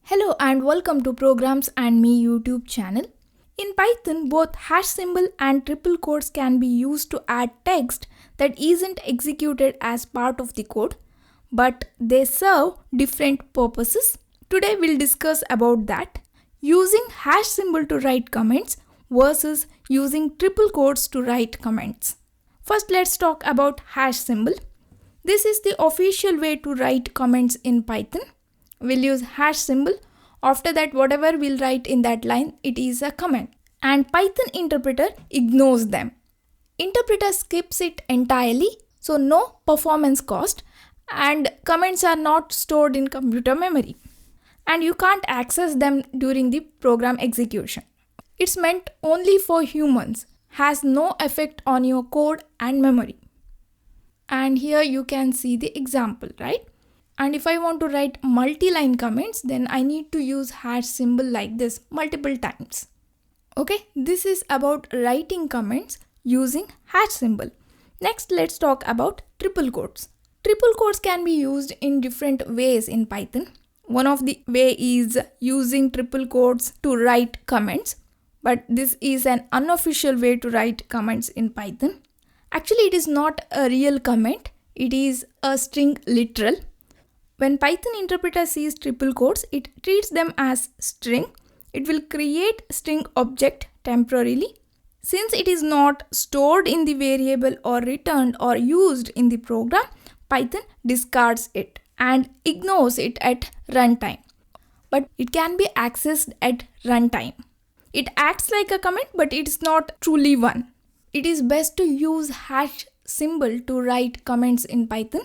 Hello and welcome to Programs and Me YouTube channel. In Python, both hash symbol and triple quotes can be used to add text that isn't executed as part of the code, but they serve different purposes. Today we'll discuss about that. Using hash symbol to write comments versus using triple quotes to write comments. First, let's talk about hash symbol. This is the official way to write comments in Python. We'll use hash symbol. After that, whatever we'll write in that line, it is a comment. And Python interpreter ignores them. Interpreter skips it entirely, so no performance cost, and comments are not stored in computer memory. And you can't access them during the program execution. It's meant only for humans, has no effect on your code and memory. And here you can see the example, right? And if I want to write multi-line comments, then I need to use hash symbol like this multiple times. Okay, this is about writing comments using hash symbol. Next, let's talk about triple quotes. Triple quotes can be used in different ways in Python. One of the way is using triple quotes to write comments, but this is an unofficial way to write comments in Python. Actually, it is not a real comment. It is a string literal. When Python interpreter sees triple quotes, it treats them as string. It will create string object temporarily. Since it is not stored in the variable or returned or used in the program, Python discards it and ignores it at runtime. But it can be accessed at runtime. It acts like a comment, but it is not truly one. It is best to use hash symbol to write comments in Python.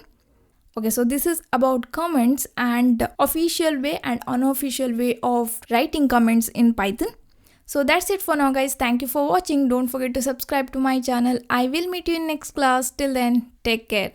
Okay, so this is about comments and official way and unofficial way of writing comments in Python. So that's it for now, guys. Thank you for watching. Don't forget to subscribe to my channel. I will meet you in next class. Till then, take care.